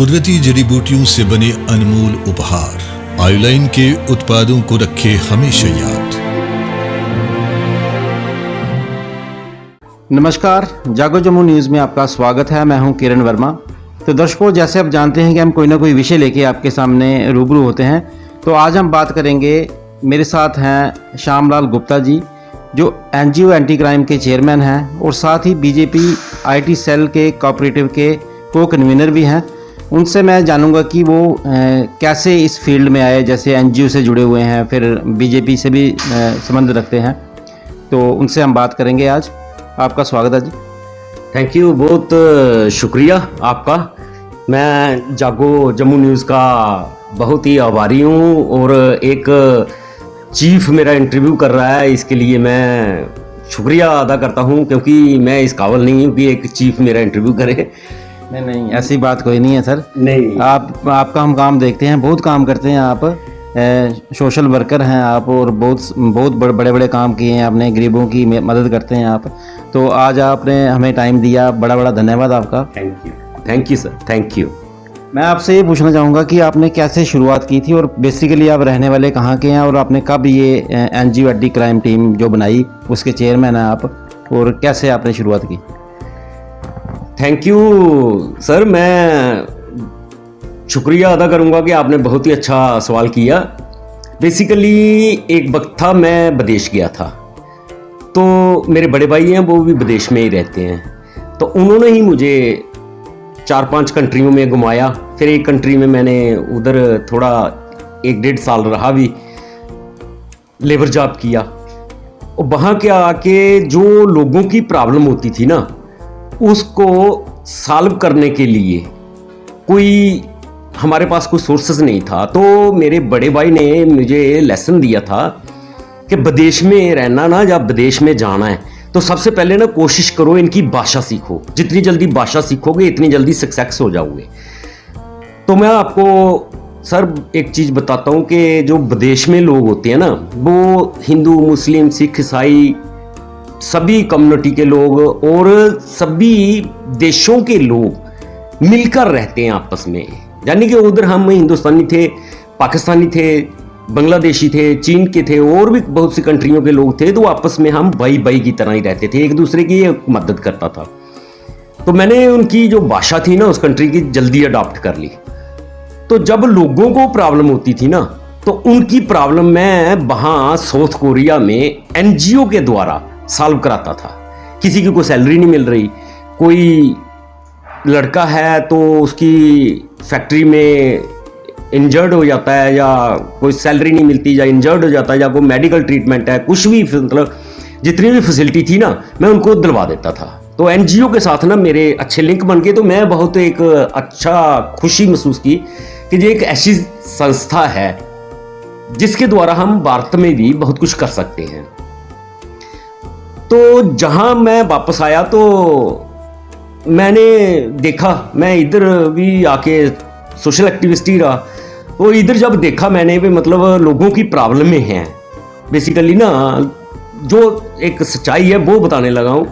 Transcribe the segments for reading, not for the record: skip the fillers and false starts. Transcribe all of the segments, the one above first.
कुदरती जड़ी बूटियों से बने अनमोल उपहार आयुलाइन के उत्पादों को रखे हमेशा याद। नमस्कार, जागो जम्मू न्यूज़ में आपका स्वागत है। मैं हूं किरण वर्मा। तो दर्शकों, जैसे आप जानते हैं कि हम कोई ना कोई विषय लेके आपके सामने रूबरू होते हैं। तो आज हम बात करेंगे, मेरे साथ हैं श्यामलाल गुप्ता जी, जो एनजीओ एंटी क्राइम के चेयरमैन हैं और साथ ही बीजेपी आईटी सेल के कोऑपरेटिव के को कन्वीनर भी हैं। उनसे मैं जानूंगा कि वो कैसे इस फील्ड में आए, जैसे एनजीओ से जुड़े हुए हैं, फिर बीजेपी से भी संबंध रखते हैं। तो उनसे हम बात करेंगे आज। आपका स्वागत है जी। थैंक यू, बहुत शुक्रिया आपका। मैं जागो जम्मू न्यूज़ का बहुत ही आभारी हूँ और एक चीफ मेरा इंटरव्यू कर रहा है, इसके लिए मैं शुक्रिया अदा करता हूँ, क्योंकि मैं इस काबिल नहीं हूँ कि एक चीफ मेरा इंटरव्यू करे। नहीं, ऐसी बात कोई नहीं है सर। नहीं, आपका हम काम देखते हैं, बहुत काम करते हैं आप। सोशल वर्कर हैं आप और बहुत बड़े बड़े काम किए हैं आपने, गरीबों की मदद करते हैं आप। तो आज आपने हमें टाइम दिया, बड़ा बड़ा धन्यवाद आपका। Thank you sir, thank you. मैं आपसे ये पूछना चाहूँगा कि आपने कैसे शुरुआत की थी और बेसिकली आप रहने वाले कहाँ के हैं और आपने कब ये एनजीओ एंटी क्राइम टीम जो बनाई उसके चेयरमैन हैं आप, और कैसे आपने शुरुआत की? थैंक यू सर, मैं शुक्रिया अदा करूंगा कि आपने बहुत ही अच्छा सवाल किया। बेसिकली एक वक्त था, मैं विदेश गया था, तो मेरे बड़े भाई हैं, वो भी विदेश में ही रहते हैं। तो उन्होंने ही मुझे 4-5 कंट्रियों में घुमाया। फिर एक कंट्री में मैंने उधर थोड़ा 1-1.5 साल रहा भी, लेबर जॉब किया। और वहाँ के आके जो लोगों की प्रॉब्लम होती थी ना, उसको सॉल्व करने के लिए कोई हमारे पास कोई सोर्सेस नहीं था। तो मेरे बड़े भाई ने मुझे लेसन दिया था कि विदेश में रहना ना, जब विदेश में जाना है तो सबसे पहले ना कोशिश करो इनकी भाषा सीखो। जितनी जल्दी भाषा सीखोगे इतनी जल्दी सक्सेस हो जाओगे। तो मैं आपको सर एक चीज़ बताता हूँ कि जो विदेश में लोग होते हैं ना, वो हिंदू, मुस्लिम, सिख, ईसाई, सभी कम्युनिटी के लोग और सभी देशों के लोग मिलकर रहते हैं आपस में। यानी कि उधर हम हिंदुस्तानी थे, पाकिस्तानी थे, बांग्लादेशी थे, चीन के थे और भी बहुत सी कंट्रियों के लोग थे। तो आपस में हम भाई भाई की तरह ही रहते थे, एक दूसरे की मदद करता था। तो मैंने उनकी जो भाषा थी ना उस कंट्री की जल्दी अडॉप्ट कर ली। तो जब लोगों को प्रॉब्लम होती थी ना, तो उनकी प्रॉब्लम मैं वहाँ साउथ कोरिया में एनजीओ के द्वारा सॉल्व कराता था। किसी की कोई सैलरी नहीं मिल रही, कोई लड़का है तो उसकी फैक्ट्री में इंजर्ड हो जाता है, या कोई सैलरी नहीं मिलती, या इंजर्ड हो जाता है, या कोई मेडिकल ट्रीटमेंट है, कुछ भी, मतलब जितनी भी फैसिलिटी थी ना मैं उनको दिलवा देता था। तो एनजीओ के साथ ना मेरे अच्छे लिंक बन गए। तो मैं बहुत एक अच्छा खुशी महसूस की कि ये एक ऐसी संस्था है जिसके द्वारा हम भारत में भी बहुत कुछ कर सकते हैं। तो जहाँ मैं वापस आया तो मैंने देखा, मैं इधर भी आके सोशल एक्टिविस्ट ही रहा। तो इधर जब देखा मैंने भी, मतलब लोगों की प्रॉब्लमें हैं बेसिकली ना, जो एक सच्चाई है वो बताने लगा हूँ।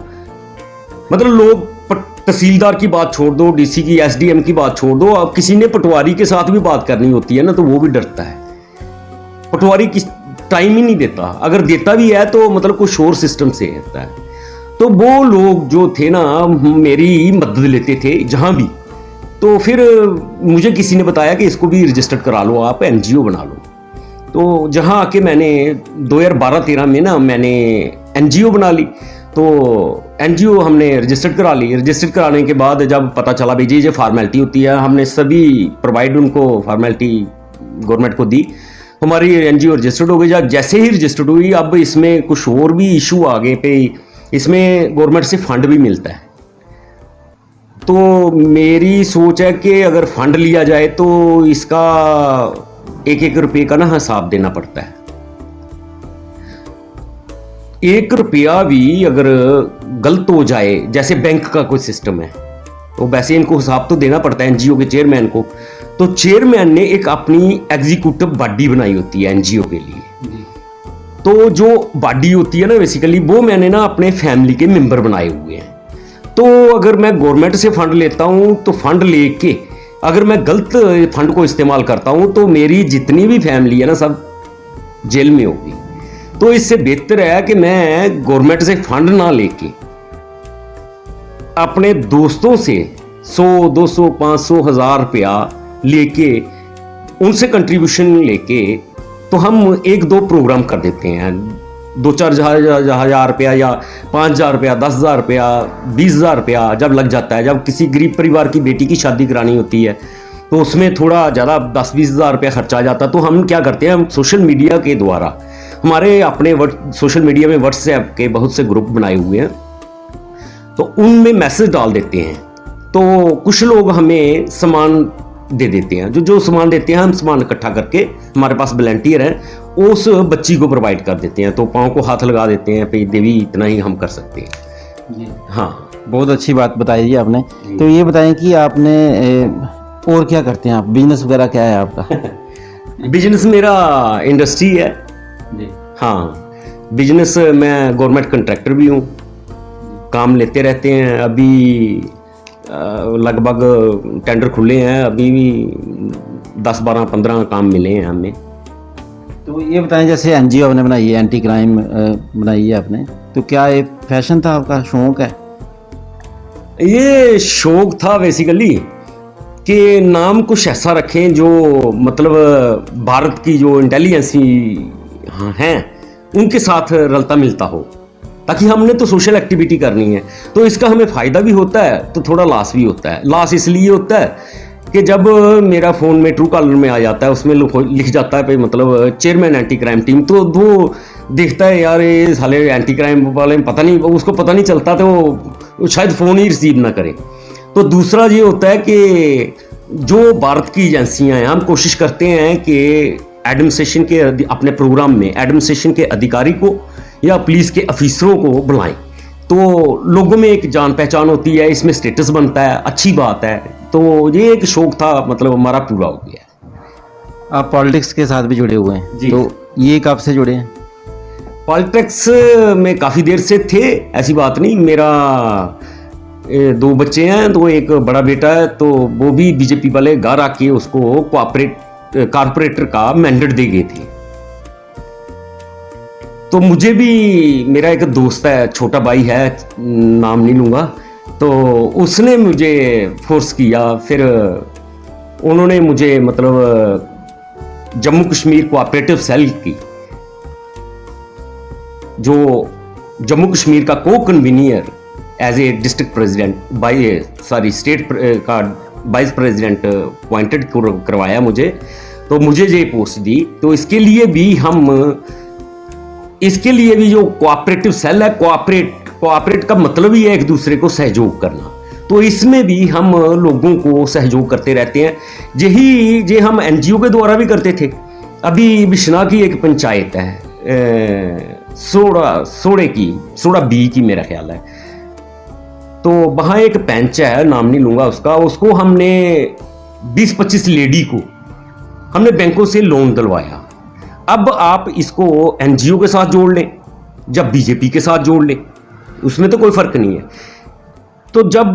मतलब लोग तहसीलदार की बात छोड़ दो, डीसी की, एसडीएम की बात छोड़ दो, अब किसी ने पटवारी के साथ भी बात करनी होती है ना तो वो भी डरता है। पटवारी किस टाइम ही नहीं देता, अगर देता भी है तो मतलब कोई शोर सिस्टम से रहता है। तो वो लोग जो थे ना मेरी मदद लेते थे जहाँ भी। तो फिर मुझे किसी ने बताया कि इसको भी रजिस्टर करा लो, आप एनजीओ बना लो। तो जहाँ आके मैंने 2012-13 में ना मैंने एनजीओ बना ली। तो एनजीओ हमने रजिस्टर्ड करा ली। रजिस्टर्ड कराने के बाद जब पता चला भाई ये फॉर्मेलिटी होती है, हमने सभी प्रोवाइड उनको फॉर्मेलिटी गवर्नमेंट को दी, हमारी एनजीओ रजिस्टर्ड हो गई। जैसे ही रजिस्टर्ड हुई, अब इसमें कुछ और भी इशू आ गए पे, इसमें गवर्नमेंट से फंड भी मिलता है। तो मेरी सोच है कि अगर फंड लिया जाए तो इसका 1-1 रुपये का ना हिसाब देना पड़ता है। 1 रुपया भी अगर गलत हो जाए, जैसे बैंक का कोई सिस्टम है, तो वैसे इनको हिसाब तो देना पड़ता है एनजीओ के चेयरमैन को। तो चेयरमैन ने एक अपनी एग्जीक्यूटिव बॉडी बनाई होती है एनजीओ के लिए। तो जो बॉडी होती है ना बेसिकली, वो मैंने ना अपने फैमिली के मेंबर बनाए हुए हैं। तो अगर मैं गवर्नमेंट से फंड लेता हूँ तो फंड लेके अगर मैं गलत फंड को इस्तेमाल करता हूं तो मेरी जितनी भी फैमिली है ना सब जेल में होगी। तो इससे बेहतर है कि मैं गवर्नमेंट से फंड ना लेके अपने दोस्तों से 100, 200, 500, 1000 रुपया लेके उनसे कंट्रीब्यूशन लेके तो हम 1-2 प्रोग्राम कर देते हैं। 2-4 हजार रुपया या 5,000 रुपया, 10,000 रुपया, 20,000 रुपया जब लग जाता है, जब किसी गरीब परिवार की बेटी की शादी करानी होती है तो उसमें थोड़ा ज़्यादा 10-20 हज़ार रुपया खर्चा आ जाता है। तो हम क्या करते हैं, हम सोशल मीडिया के द्वारा हमारे अपने सोशल मीडिया में व्हाट्सएप के बहुत से ग्रुप बनाए हुए हैं, तो उनमें मैसेज डाल देते हैं। तो कुछ लोग हमें सामान दे देते हैं, जो सामान देते हैं हम सामान इकट्ठा करके, हमारे पास वॉलंटियर हैं, उस बच्ची को प्रोवाइड कर देते हैं। तो पाँव को हाथ लगा देते हैं, पे देवी इतना ही हम कर सकते हैं जी। हाँ, बहुत अच्छी बात बताई जी आपने। तो ये बताएं कि आपने और क्या करते हैं आप, बिजनेस वगैरह क्या है आपका? बिजनेस मेरा इंडस्ट्री है जी। हाँ, बिजनेस मैं गवर्नमेंट कंट्रैक्टर भी हूँ, काम लेते रहते हैं। अभी लगभग टेंडर खुले हैं, अभी भी 10, 12, 15 काम मिले हैं हमें। तो ये बताएं, जैसे एनजीओ आपने बनाई है, एंटी क्राइम बनाई है आपने, तो क्या ये फैशन था आपका, शौक है? ये शौक था बेसिकली कि नाम कुछ ऐसा रखें जो मतलब भारत की जो इंटेलिजेंस हैं उनके साथ रलता मिलता हो, ताकि हमने तो सोशल एक्टिविटी करनी है, तो इसका हमें फ़ायदा भी होता है तो थोड़ा लॉस भी होता है। लॉस इसलिए होता है कि जब मेरा फ़ोन में ट्रू कॉलर में आ जाता है, उसमें लिख जाता है भाई मतलब चेयरमैन एंटी क्राइम टीम, तो वो देखता है यार ये साले एंटी क्राइम वाले पता नहीं, उसको पता नहीं चलता, तो वो शायद फ़ोन ही रिसीव ना करे। तो दूसरा ये होता है कि जो भारत की एजेंसियाँ हैं, हम कोशिश करते हैं कि एडमिनिस्ट्रेशन के अपने प्रोग्राम में एडमिनिस्ट्रेशन के अधिकारी को या पुलिस के अफिसरों को बुलाएं, तो लोगों में एक जान पहचान होती है, इसमें स्टेटस बनता है, अच्छी बात है। तो ये एक शौक था, मतलब हमारा पूरा हो गया। आप पॉलिटिक्स के साथ भी जुड़े हुए हैं जी। तो ये कब से जुड़े हैं? पॉलिटिक्स में काफ़ी देर से थे, ऐसी बात नहीं। मेरा 2 बच्चे हैं, तो एक बड़ा बेटा है, तो वो भी बीजेपी वाले घर आके उसको कारपोरेटर का मैंडेट दे गए थे। तो मुझे भी, मेरा एक दोस्त है, छोटा भाई है, नाम नहीं लूँगा, तो उसने मुझे फोर्स किया। फिर उन्होंने मुझे मतलब जम्मू कश्मीर कोऑपरेटिव सेल की, जो जम्मू कश्मीर का को convener as a district president state का वाइस प्रेसिडेंट अपॉइंटेड करवाया मुझे, तो मुझे ये पोस्ट दी। तो इसके लिए भी जो कोऑपरेटिव सेल है, कोऑपरेट का मतलब ही है एक दूसरे को सहयोग करना, तो इसमें भी हम लोगों को सहयोग करते रहते हैं। यही जे हम एनजीओ के द्वारा भी करते थे। अभी बिश्ना की एक पंचायत है, सोड़ा बी की मेरा ख्याल है, तो वहाँ एक पंच है, नाम नहीं लूँगा उसका, उसको हमने 20-25 लेडी को हमने बैंकों से लोन दिलवाया। अब आप इसको एनजीओ के साथ जोड़ लें या बीजेपी के साथ जोड़ लें, उसमें तो कोई फ़र्क नहीं है। तो जब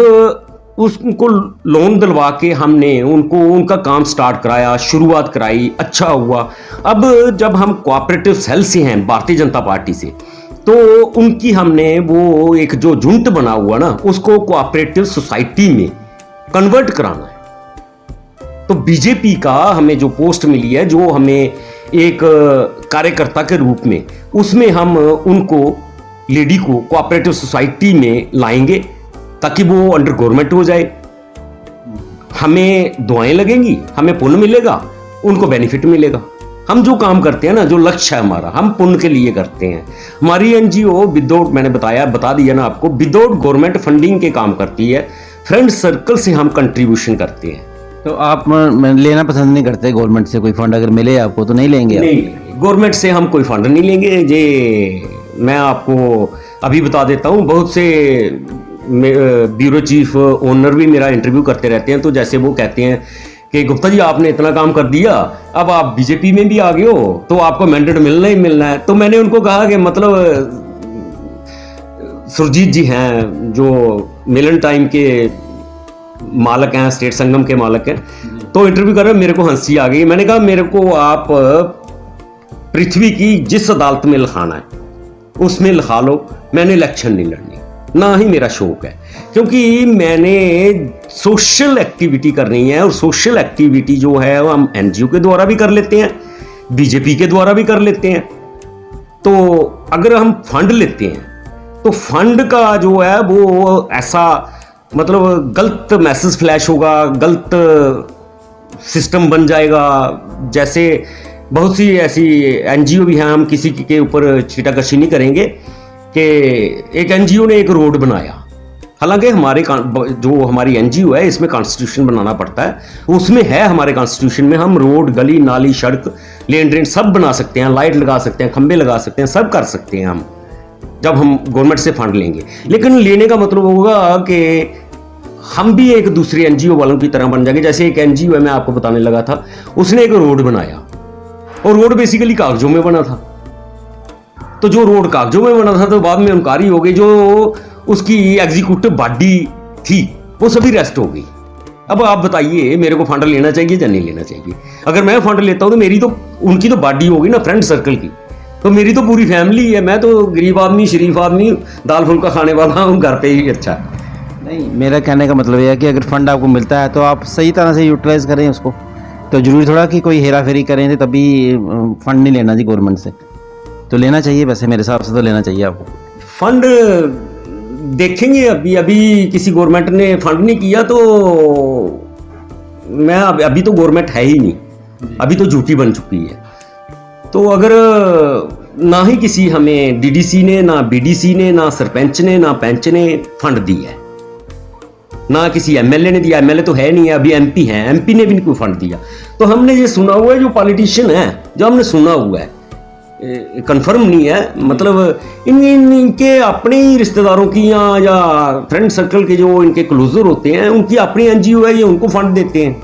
उसको लोन दिलवा के हमने उनका काम स्टार्ट कराया, शुरुआत कराई, अच्छा हुआ। अब जब हम कोऑपरेटिव सेल से हैं, भारतीय जनता पार्टी से, तो उनकी हमने वो एक जो झुंड बना हुआ ना, उसको कोऑपरेटिव सोसाइटी में कन्वर्ट कराना है। तो बीजेपी का हमें जो पोस्ट मिली है, जो हमें एक कार्यकर्ता के रूप में, उसमें हम उनको लेडी को कोऑपरेटिव सोसाइटी में लाएंगे ताकि वो अंडर गवर्नमेंट हो जाए। हमें दुआएं लगेंगी, हमें पुण्य मिलेगा, उनको बेनिफिट मिलेगा। हम जो काम करते हैं ना, जो लक्ष्य है हमारा, हम पुण्य के लिए करते हैं। हमारी एनजीओ विदाउट, मैंने बता दिया ना आपको, विदाउट गवर्नमेंट फंडिंग के काम करती है। फ्रेंड सर्कल से हम कंट्रीब्यूशन करते हैं। तो आप लेना पसंद नहीं करते गवर्नमेंट से कोई फंड? अगर मिले आपको तो नहीं लेंगे? नहीं, गवर्नमेंट से हम कोई फंड नहीं लेंगे। ये मैं आपको अभी बता देता हूँ, बहुत से ब्यूरो चीफ ओनर भी मेरा इंटरव्यू करते रहते हैं, तो जैसे वो कहते हैं कि गुप्ता जी आपने इतना काम कर दिया, अब आप बीजेपी में भी आ गए हो, तो आपको मैंडेट मिलना ही मिलना है। तो मैंने उनको कहा कि मतलब सुरजीत जी हैं जो मिलन टाइम के मालक हैं, स्टेट संगम के मालक हैं। तो इंटरव्यू कर रहे, मेरे को हंसी आ गई। मैंने कहा मेरे को आप पृथ्वी की जिस अदालत में लिखाना है उसमें लिखा लो, मैंने इलेक्शन नहीं लड़नी, ना ही मेरा शौक है, क्योंकि मैंने सोशल एक्टिविटी करनी है। और सोशल एक्टिविटी जो है वो हम एनजीओ के द्वारा भी कर लेते हैं, बीजेपी के द्वारा भी कर लेते हैं। तो अगर हम फंड लेते हैं तो फंड का जो है वो ऐसा मतलब गलत मैसेज फ्लैश होगा, गलत सिस्टम बन जाएगा। जैसे बहुत सी ऐसी एनजीओ भी हैं, हम किसी के ऊपर छीटाकशी नहीं करेंगे, कि एक एनजीओ ने एक रोड बनाया, हालांकि जो हमारी एनजीओ है इसमें कॉन्स्टिट्यूशन बनाना पड़ता है, उसमें है हमारे कॉन्स्टिट्यूशन में हम रोड, गली नाली, सड़क, लेन ड्रेन सब बना सकते हैं, लाइट लगा सकते हैं, खंबे लगा सकते हैं, सब कर सकते हैं हम, जब हम गवर्नमेंट से फंड लेंगे। लेकिन लेने का मतलब होगा कि हम भी एक दूसरे एनजीओ वालों की तरह बन जाएंगे। जैसे एक एनजीओ है, मैं आपको बताने लगा था, उसने एक रोड बनाया और रोड बेसिकली कागजों में बना था। तो जो रोड कागजों में बना था तो बाद में इनकारी हो गई, जो उसकी एग्जीक्यूटिव बॉडी थी वो सभी रेस्ट हो गई। अब आप बताइए मेरे को फंड लेना चाहिए या नहीं लेना चाहिए? अगर मैं फंड लेता हूं तो मेरी तो उनकी तो बॉडी होगी ना, फ्रेंड सर्कल की, तो मेरी तो पूरी फैमिली है। मैं तो गरीब आदमी, शरीफ आदमी, दाल फुल्का खाने वाला हूँ, घर पे ही अच्छा है। नहीं, मेरा कहने का मतलब यह है कि अगर फंड आपको मिलता है तो आप सही तरह से यूटिलाइज करें उसको। तो जरूरी थोड़ा कि कोई हेरा फेरी करें तो तभी फंड नहीं लेना जी गवर्नमेंट से, तो लेना चाहिए। वैसे मेरे हिसाब से तो लेना चाहिए आपको फंड। देखेंगे, अभी किसी गवर्नमेंट ने फंड नहीं किया तो मैं अभी तो गवर्नमेंट है ही नहीं, अभी तो झूठी बन चुकी है। तो अगर ना ही किसी हमें डीडीसी ने, ना बीडीसी ने, ना सरपंच ने, ना पंच ने फंड दिया है, ना किसी एमएलए ने दिया। एमएलए तो है नहीं है, अभी एमपी हैं, एमपी ने भी नहीं कोई फंड दिया। तो हमने ये सुना हुआ है, जो पॉलिटिशियन है जो हमने सुना हुआ है, कंफर्म नहीं है, मतलब इनके अपने ही रिश्तेदारों की या फ्रेंड सर्कल के जो इनके क्लोजर होते हैं उनकी अपनी एनजीओ है, ये उनको फंड देते हैं,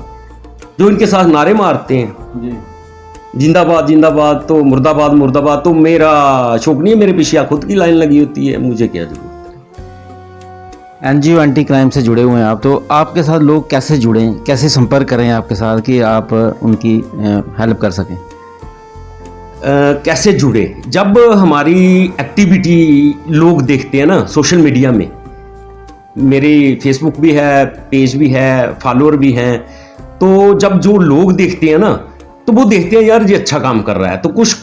जो इनके साथ नारे मारते हैं जी, जिंदाबाद जिंदाबाद, तो मुर्दाबाद मुर्दाबाद। तो मेरा शौक नहीं है, मेरे पीछे खुद की लाइन लगी होती है, मुझे क्या जरूरत है। एनजीओ एंटी क्राइम से जुड़े हुए हैं आप, तो आपके साथ लोग कैसे जुड़ें, कैसे संपर्क करें आपके साथ कि आप उनकी हेल्प कर सकें? कैसे जुड़े? जब हमारी एक्टिविटी लोग देखते हैं ना सोशल मीडिया में, मेरी फेसबुक भी है, पेज भी है, फॉलोअर भी हैं, तो जब जो लोग देखते हैं ना तो वो देखते हैं यार ये अच्छा काम कर रहा है। तो कुछ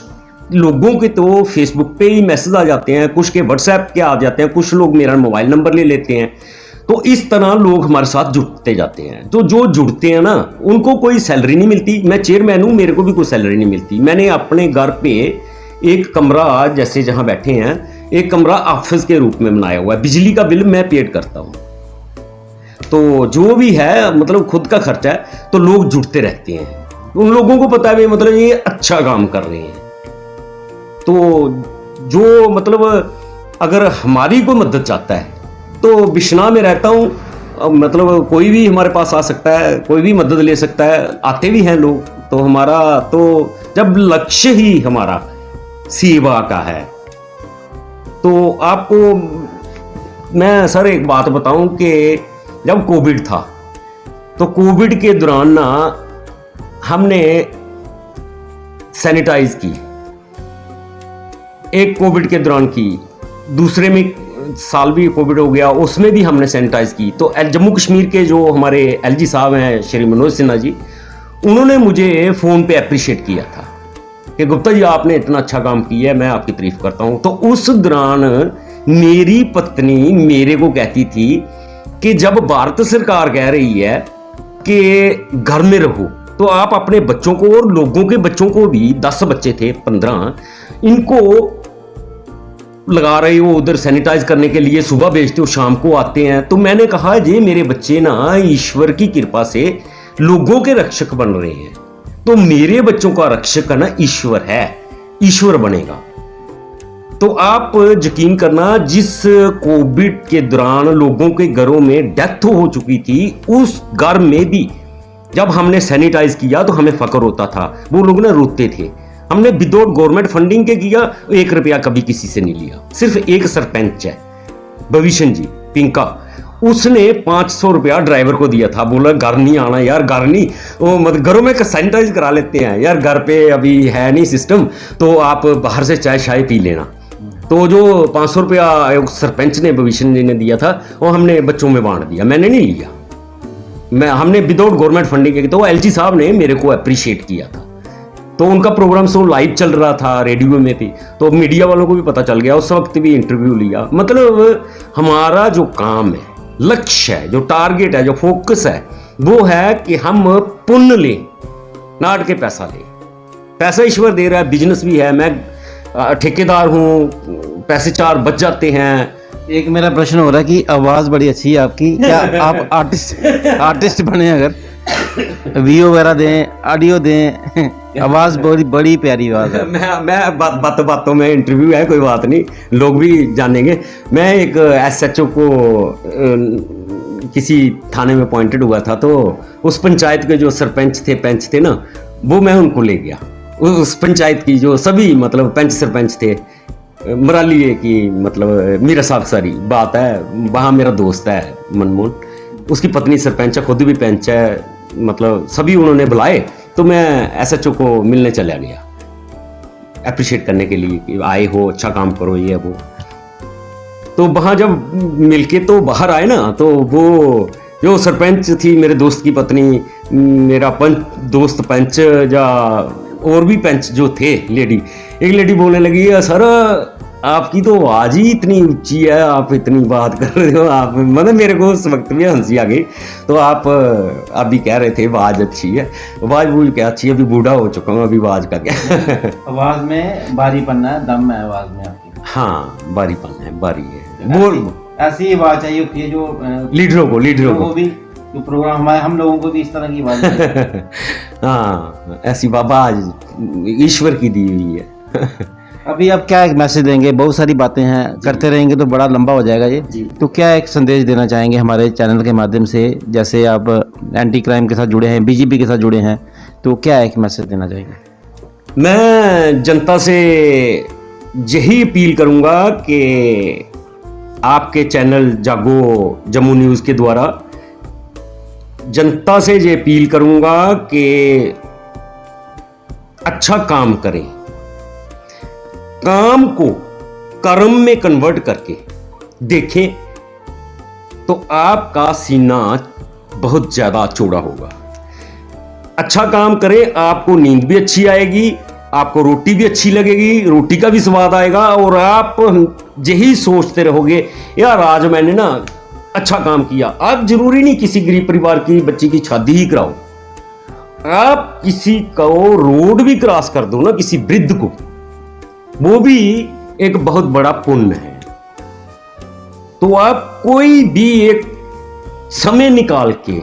लोगों के तो फेसबुक पे ही मैसेज आ जाते हैं, कुछ के व्हाट्सएप के आ जाते हैं, कुछ लोग मेरा मोबाइल नंबर ले लेते हैं। तो इस तरह लोग हमारे साथ जुड़ते जाते हैं। तो जो जुड़ते हैं ना उनको कोई सैलरी नहीं मिलती। मैं चेयरमैन हूँ, मेरे को भी कोई सैलरी नहीं मिलती। मैंने अपने घर पे एक कमरा, जैसे जहाँ बैठे हैं, एक कमरा ऑफिस के रूप में बनाया हुआ है। बिजली का बिल मैं पेड करता हूँ। तो जो भी है मतलब खुद का खर्चा है। तो लोग जुड़ते रहते हैं, उन लोगों को पता है मतलब ये अच्छा काम कर रहे हैं। तो जो मतलब अगर हमारी कोई मदद चाहता है तो बिश्ना में रहता हूँ, मतलब कोई भी हमारे पास आ सकता है, कोई भी मदद ले सकता है, आते भी हैं लोग। तो हमारा तो जब लक्ष्य ही हमारा सेवा का है, तो आपको मैं सर एक बात बताऊं कि जब कोविड था तो कोविड के दौरान ना हमने सैनिटाइज की, एक कोविड के दौरान की, दूसरे में साल भी कोविड हो गया, उसमें भी हमने सैनिटाइज की। तो जम्मू कश्मीर के जो हमारे एलजी साहब हैं श्री मनोज सिन्हा जी, उन्होंने मुझे फ़ोन पे अप्रिशिएट किया था कि गुप्ता जी आपने इतना अच्छा काम किया है, मैं आपकी तारीफ करता हूँ। तो उस दौरान मेरी पत्नी मेरे को कहती थी कि जब भारत सरकार कह रही है कि घर में रहो, तो आप अपने बच्चों को और लोगों के बच्चों को भी, 10 बच्चे थे 15, इनको लगा रहे हो उधर सैनिटाइज करने के लिए, सुबह भेजते हो शाम को आते हैं। तो मैंने कहा ये मेरे बच्चे ना ईश्वर की कृपा से लोगों के रक्षक बन रहे हैं, तो मेरे बच्चों का रक्षक ना ईश्वर है, ईश्वर बनेगा। तो आप यकीन करना, जिस कोविड के दौरान लोगों के घरों में डेथ हो चुकी थी, उस घर में भी जब हमने सैनिटाइज किया तो हमें फक्र होता था। वो लोग ना रोते थे। हमने विदाउट गवर्नमेंट फंडिंग के किया, 1 रुपया कभी किसी से नहीं लिया। सिर्फ एक सरपंच है भविष्य जी पिंका, उसने 500 रुपया ड्राइवर को दिया था, बोला घर नहीं आना यार, घर नहीं, वो मतलब घरों में सैनिटाइज करा लेते हैं यार, घर पे अभी है नहीं सिस्टम, तो आप बाहर से चाय शाय पी लेना। तो जो 500 रुपया सरपंच ने, भविष्य जी ने दिया था, वो हमने बच्चों में बांट दिया, मैंने नहीं लिया, हमने विदाउट गवर्नमेंट फंडिंग। तो एलजी साहब ने मेरे को अप्रिशिएट किया था, तो उनका प्रोग्राम सो लाइव चल रहा था, रेडियो में भी, तो मीडिया वालों को भी पता चल गया, उस वक्त भी इंटरव्यू लिया। मतलब हमारा जो काम है, लक्ष्य है, जो टारगेट है, जो फोकस है, वो है कि हम पुण्य लें, नाट के पैसा लें। पैसा ईश्वर दे रहा है, बिजनेस भी है, मैं ठेकेदार हूँ, पैसे 4 बच जाते हैं। एक मेरा प्रश्न हो रहा है कि आवाज़ बड़ी अच्छी है आपकी, क्या आप आर्टिस्ट बने, अगर वीडियो वगैरह दें, ऑडियो दें, आवाज़ बड़ी प्यारी आवाज़ है। मैं बातों में इंटरव्यू है, कोई बात नहीं, लोग भी जानेंगे। मैं एक SHO को किसी थाने में अपॉइंटेड हुआ था, तो उस पंचायत के जो सरपंच थे, पंच थे ना, वो मैं उनको ले गया। उस पंचायत की जो सभी मतलब पंच सरपंच थे, मरालिए की, मतलब मीरा साहब सारी बात है, वहाँ मेरा दोस्त है मनमोहन, उसकी पत्नी सरपंच है, खुद भी पंच है, मतलब सभी उन्होंने बुलाए, तो मैं SHO को मिलने चला गया, अप्रिशिएट करने के लिए कि आए हो, अच्छा काम करो, ये वो। तो वहाँ जब मिलके तो बाहर आए ना, तो वो जो सरपंच थी, मेरे दोस्त की पत्नी, मेरा दोस्त पंच, या और भी पंच जो थे, एक लेडी बोलने लगी, सर आपकी तो आवाज़ ही इतनी ऊंची है, आप इतनी बात कर रहे हो, आप मतलब मेरे को उस वक्त भी हंसी आ गई। तो आप अभी कह रहे थे आवाज़ अच्छी है, आवाज़ वो क्या अच्छी है, अभी बूढ़ा हो चुका हूँ, अभी आवाज़ का क्या आवाज़ में बारीपन है, दम है आवाज़ में आपकी। हाँ, बारीपन है, बारी है, बोल ऐसी आवाज़ चाहिए होती है जो लीडरों को भी, जो प्रोग्राम हमारे, हम लोगों को भी इस तरह की आवाज़ हाँ, ऐसी आवाज़ ईश्वर की दी हुई है। अभी आप क्या एक मैसेज देंगे? बहुत सारी बातें हैं, करते रहेंगे तो बड़ा लंबा हो जाएगा ये, तो क्या एक संदेश देना चाहेंगे हमारे चैनल के माध्यम से? जैसे आप एंटी क्राइम के साथ जुड़े हैं, BJP के साथ जुड़े हैं, तो क्या एक मैसेज देना चाहेंगे? मैं जनता से यही अपील करूंगा कि आपके चैनल जागो जम्मू न्यूज़ के द्वारा जनता से ये अपील करूंगा कि अच्छा काम करें, काम को कर्म में कन्वर्ट करके देखें, तो आपका सीना बहुत ज्यादा चौड़ा होगा। अच्छा काम करें, आपको नींद भी अच्छी आएगी, आपको रोटी भी अच्छी लगेगी, रोटी का भी स्वाद आएगा, और आप यही सोचते रहोगे यार आज मैंने ना अच्छा काम किया। आप जरूरी नहीं किसी गरीब परिवार की बच्ची की शादी ही कराओ, आप किसी को रोड भी क्रॉस कर दो ना, किसी वृद्ध को, वो भी एक बहुत बड़ा पुण्य है। तो आप कोई भी एक समय निकाल के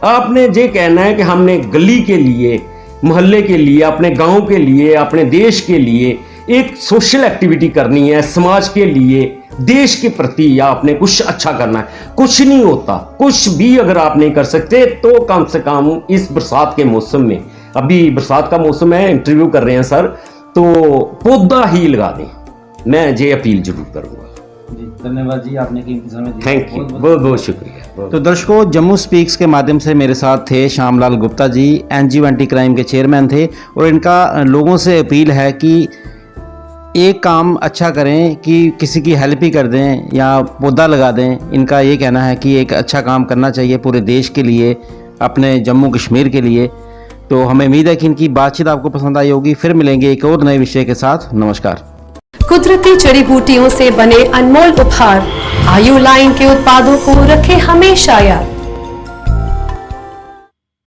आपने ये कहना है कि हमने गली के लिए, मोहल्ले के लिए, अपने गांव के लिए, अपने देश के लिए एक सोशल एक्टिविटी करनी है, समाज के लिए, देश के प्रति आपने कुछ अच्छा करना है। कुछ नहीं होता, कुछ भी अगर आप नहीं कर सकते तो कम से कम इस बरसात के मौसम में, अभी बरसात का मौसम है, इंटरव्यू कर रहे हैं सर, तो पौधा ही लगा दें। मैं ये अपील जरूर करूंगा। धन्यवाद जी, आपने कीमती समय दिया। थैंक यू, बहुत बहुत शुक्रिया। तो दर्शकों, जम्मू स्पीक्स के माध्यम से मेरे साथ थे Shyamlal Gupta ji, NGO anti crime के चेयरमैन थे, और इनका लोगों से अपील है कि एक काम अच्छा करें, कि किसी की हेल्प ही कर दें या पौधा लगा दें। इनका ये कहना है कि एक अच्छा काम करना चाहिए पूरे देश के लिए, अपने जम्मू कश्मीर के लिए। तो हमें उम्मीद है कि इनकी बातचीत आपको पसंद आई होगी। फिर मिलेंगे एक और नए विषय के साथ। नमस्कार। कुदरती जड़ी बूटियों से बने अनमोल उपहार आयु लाइन के उत्पादों को रखे हमेशा याद।